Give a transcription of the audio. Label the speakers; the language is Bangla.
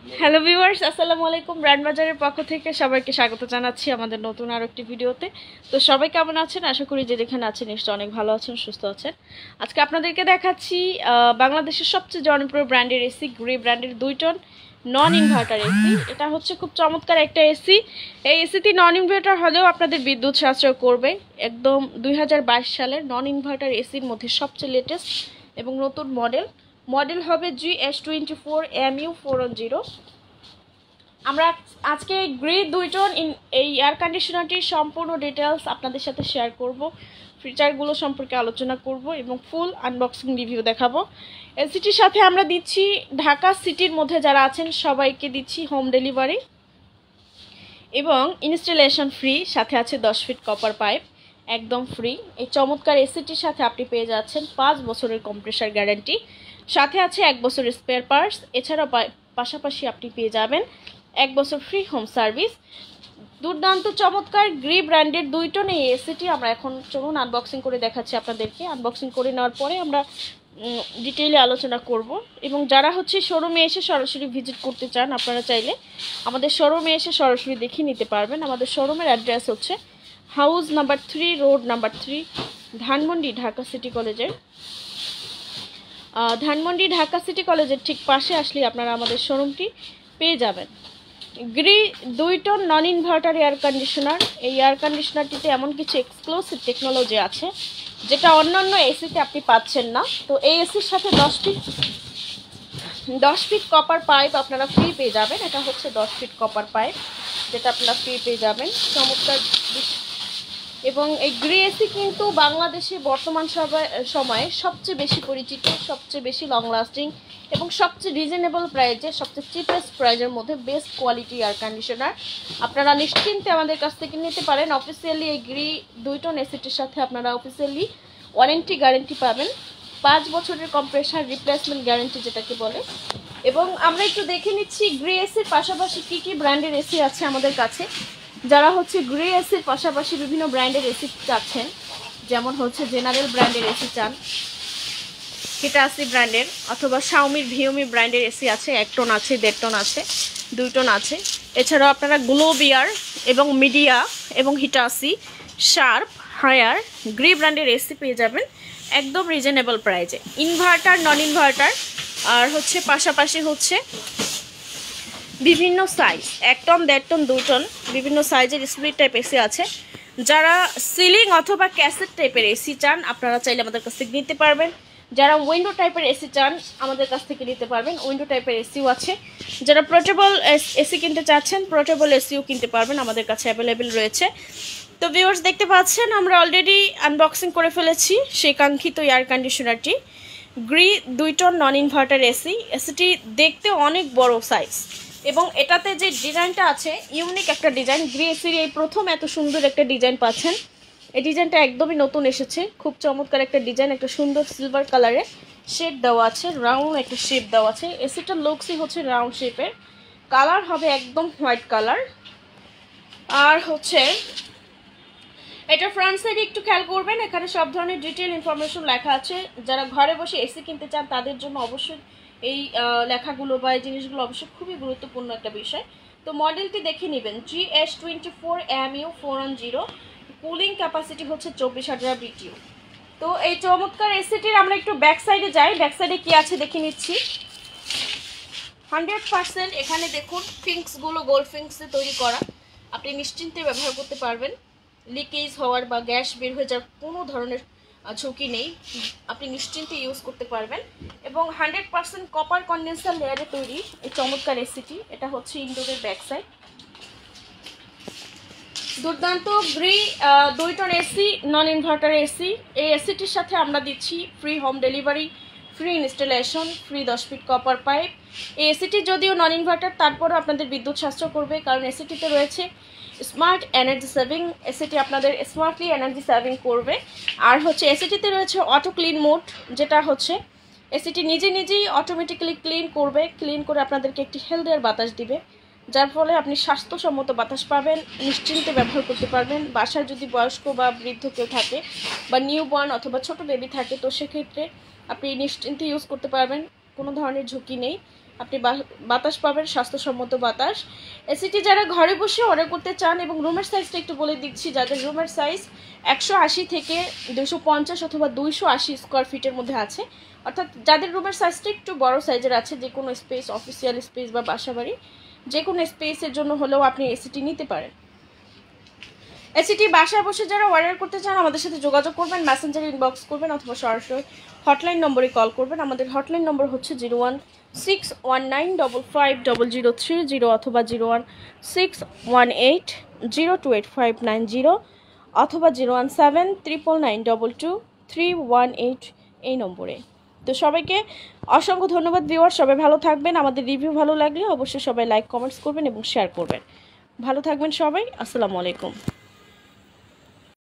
Speaker 1: হ্যালো ভিউয়ার্স, আসসালামু আলাইকুম। ব্র্যান্ড বাজারের পক্ষ থেকে সবাইকে স্বাগত জানাচ্ছি আমাদের নতুন আরো একটি ভিডিওতে। তো সবাই কেমন আছেন? আশা করি যে যেখানে আছেন নিশ্চয়ই অনেক ভালো আছেন, সুস্থ আছেন। আজকে আপনাদেরকে দেখাচ্ছি বাংলাদেশের সবচেয়ে জনপ্রিয় ব্র্যান্ডের এসি, গ্রি ব্র্যান্ডের 2 টন নন ইনভার্টার এসি। এটা হচ্ছে খুব চমৎকার একটা এসি। এই এসিটি নন ইনভার্টার হলেও আপনাদের বিদ্যুৎ সাশ্রয় করবে। একদম 2022 সালের নন ইনভার্টার এসির মধ্যে সবচেয়ে লেটেস্ট এবং নতুন মডেল হবে GS24MU410। আমরা আজকে গ্রি 2 টন এই এয়ার কন্ডিশনারটির সম্পূর্ণ ডিটেলস আপনাদের সাথে শেয়ার করব, ফিচারগুলো সম্পর্কে আলোচনা করব এবং ফুল আনবক্সিং রিভিউ দেখাবো। এসিটির সাথে আমরা দিচ্ছি ঢাকা সিটির মধ্যে যারা আছেন সবাইকে দিচ্ছি হোম ডেলিভারি এবং ইনস্টলেশন ফ্রি। সাথে আছে 10 ফিট কপার পাইপ, একদম ফ্রি। এই চমৎকার এসিটির সাথে আপনি পেয়ে যাচ্ছেন 5 বছরের কম্প্রেসার গ্যারান্টি, সাথে আছে 1 বছরের স্পেয়ার পার্টস। এছাড়াও পাশাপাশি আপনি পেয়ে যাবেন 1 বছর ফ্রি হোম সার্ভিস। দুর্দান্ত চমৎকার গ্রি ব্র্যান্ডের 2 টন এই এসিটি আমরা এখন চলুন আনবক্সিং করে দেখাচ্ছি আপনাদেরকে। আনবক্সিং করে নেওয়ার পরে আমরা ডিটেইলে আলোচনা করব। এবং যারা হচ্ছে শোরুমে এসে সরাসরি ভিজিট করতে চান, আপনারা চাইলে আমাদের শোরুমে এসে সরাসরি দেখে নিতে পারবেন। আমাদের শোরুমের অ্যাড্রেস হচ্ছে house number 3, road number 3, Dhanmondi, Dhaka city কলেজের ঢাকা সিটি কলেজের ঠিক পাশে আসলে আপনারা আমাদের শোরুমটি পেয়ে যাবেন। Gree 2 ton non inverter air conditioner. এই এয়ার কন্ডিশনারটিতে এমন কিছু এক্সক্লুসিভ টেকনোলজি আছে যেটা অন্যান্য এসিতে আপনি পাচ্ছেন না। তো এই এসির সাথে 10 ফিট কপার পাইপ আপনারা ফ্রি পেয়ে যাবেন। এটা হচ্ছে 10 ফিট কপার পাইপ যেটা আপনারা ফ্রি পেয়ে যাবেন। চমৎকার। এবং এই গ্রি এসি কিন্তু বাংলাদেশে বর্তমান সময়ে সবচেয়ে বেশি পরিচিত, সবচেয়ে বেশি লং লাস্টিং এবং সবচেয়ে রিজনেবল প্রাইজে, সবচেয়ে চিপেস্ট প্রাইজের মধ্যে বেস্ট কোয়ালিটি এয়ার কন্ডিশনার আপনারা নিশ্চিন্তে আমাদের কাছ থেকে নিতে পারেন। অফিসিয়ালি এই গ্রি 2 টন এসিটির সাথে আপনারা অফিসিয়ালি ওয়ারেন্টি গ্যারেন্টি পাবেন, 5 বছরের কম্প্রেসার রিপ্লেসমেন্ট গ্যারেন্টি যেটাকে বলে। এবং আমরা একটু দেখে নিচ্ছি গ্রি এসির পাশাপাশি কী কী ব্র্যান্ডের এসি আছে আমাদের কাছে। যারা হচ্ছে গ্রি এসির পাশাপাশি বিভিন্ন ব্র্যান্ডের এসি চাচ্ছেন, যেমন হচ্ছে জেনারেল ব্র্যান্ডের এসি চান, হিটাসি ব্র্যান্ডের অথবা শাওমির ভিওমি ব্র্যান্ডের এসি আছে, 1 টন আছে, 1.5 টন আছে, 2 টন আছে। এছাড়াও আপনারা গ্লোবিয়ার এবং মিডিয়া এবং হিটাসি, শার্প, হায়ার, গ্রি ব্র্যান্ডের এসি পেয়ে যাবেন একদম রিজনেবল প্রাইজে। ইনভার্টার, নন ইনভার্টার আর হচ্ছে পাশাপাশি হচ্ছে বিভিন্ন সাইজ, 1 টন, 1.5 টন, 2 টন বিভিন্ন সাইজের স্প্লিট টাইপ এসি আছে। যারা সিলিং অথবা ক্যাসেট টাইপের এসি চান আপনারা চাইলে আমাদের কাছ থেকে নিতে পারবেন। যারা উইন্ডো টাইপের এসি চান আমাদের কাছ থেকে নিতে পারবেন, উইন্ডো টাইপের এসিও আছে। যারা পোর্টেবল এসি কিনতে চাচ্ছেন পোর্টেবল এসিও কিনতে পারবেন, আমাদের কাছে অ্যাভেলেবেল রয়েছে। তো ভিউয়ার্স দেখতে পাচ্ছেন আমরা অলরেডি আনবক্সিং করে ফেলেছি সেই কাঙ্ক্ষিত এয়ার কন্ডিশনারটি, Gree 2 ton non inverter AC. এসিটি দেখতে অনেক বড় সাইজ এবং এটাতে যে ডিজাইনটা আছে ইউনিক একটা ডিজাইন। গ্রি এসির এই প্রথম এত সুন্দর একটা ডিজাইন পাচ্ছেন। এই ডিজাইনটা একদমই নতুন এসেছে, খুব চমৎকার একটা ডিজাইন, একটা সুন্দর সিলভার কালারে শেপ দেওয়া আছে, রাউন্ড একটা শেপ দেওয়া আছে। এসিটার লুকসই হচ্ছে রাউন্ড শেপের, কালার হবে একদম হোয়াইট কালার। আর হচ্ছে এটা ফ্রন্ট সাইডে একটু খেয়াল করবেন, এখানে সব ধরনের ডিটেল ইনফরমেশন লেখা আছে। যারা ঘরে বসে এসি কিনতে চান তাদের জন্য অবশ্যই এই লেখাগুলো বা এই জিনিসগুলো অবশ্যই খুবই গুরুত্বপূর্ণ একটা বিষয়। তো মডেলটি দেখে নেবেন, GS24MU410, কুলিং ক্যাপাসিটি হচ্ছে 24,000 BTU। তো এই চমৎকার এসিটির আমরা একটু ব্যাক সাইডে যাই, ব্যাক সাইডে কি আছে দেখে নিচ্ছি। 100% এখানে দেখুন ফিঙ্কসগুলো গোল্ড ফিঙ্কসে তৈরি করা, আপনি নিশ্চিন্তে ব্যবহার করতে পারবেন। লিকেজ হওয়ার বা গ্যাস বের হয়ে যাওয়ার কোনো ধরনের ঝুঁকি নেই, আপনি নিশ্চিন্তে ইউজ করতে পারবেন। এবং 100% কপার কন্ডেন্সার লেয়ারে তৈরি এই চমৎকার এসিটি। এটা হচ্ছে ইনডোরের ব্যাক সাইড। দুর্দান্ত Gree 2 ton AC, non inverter AC. এই এসিটির সাথে আমরা দিচ্ছি free home delivery, free installation, free 10 feet copper pipe. এই এসিটি যদিও নন ইনভার্টার তারপরেও আপনাদের বিদ্যুৎ সাশ্রয় করবে, কারণ এসিটিতে রয়েছে স্মার্ট এনার্জি সেভিং। এসিটি আপনাদের স্মার্টলি এনার্জি সেভিং করবে। আর হচ্ছে এসিটিতে রয়েছে অটো ক্লিন মোড, যেটা হচ্ছে এসিটি নিজেই অটোমেটিক্যালি ক্লিন করবে, ক্লিন করে আপনাদেরকে একটি হেলদিয়ার বাতাস দিবে, যার ফলে আপনি স্বাস্থ্যসম্মত বাতাস পাবেন, নিশ্চিন্তে ব্যবহার করতে পারবেন। বাসায় যদি বয়স্ক বা বৃদ্ধ কেউ থাকে বা নিউবর্ন অথবা ছোট বেবি থাকে তো সেক্ষেত্রে আপনি নিশ্চিন্তে ইউজ করতে পারবেন, কোনো ধরনের ঝুঁকি নেই। আপনি বাতাস পাবেন, স্বাস্থ্যসম্মত বাতাস। এসিটি যারা ঘরে বসে অর্ডার করতে চান, এবং রুমের সাইজটা একটু বলে দিচ্ছি, যাদের রুমের সাইজ 180 থেকে 250 অথবা 280 স্কোয়ার ফিটের মধ্যে আছে, অর্থাৎ যাদের রুমের সাইজটা একটু বড় সাইজের আছে, যে কোনো স্পেস, অফিসিয়াল স্পেস বা বাসাবাড়ি যে কোনো স্পেসের জন্য হলেও আপনি এসিটি নিতে পারেন। এসিটি বাসায় বসে যারা অর্ডার করতে চান আমাদের সাথে যোগাযোগ করবেন, মেসেঞ্জারে ইনবক্স করবেন অথবা সরাসরি হটলাইন নম্বরে কল করবেন। আমাদের হটলাইন নম্বর হচ্ছে 01619550030 অথবা 01618028590 অথবা 01799922318 এই নম্বরে। তো সবাইকে অসংখ্য ধন্যবাদ ভিউয়ার, সবাই ভালো থাকবেন। আমাদের রিভিউ ভালো লাগলে অবশ্যই সবাই লাইক কমেন্টস করবেন এবং শেয়ার করবেন। ভালো থাকবেন সবাই, আসসালামু আলাইকুম।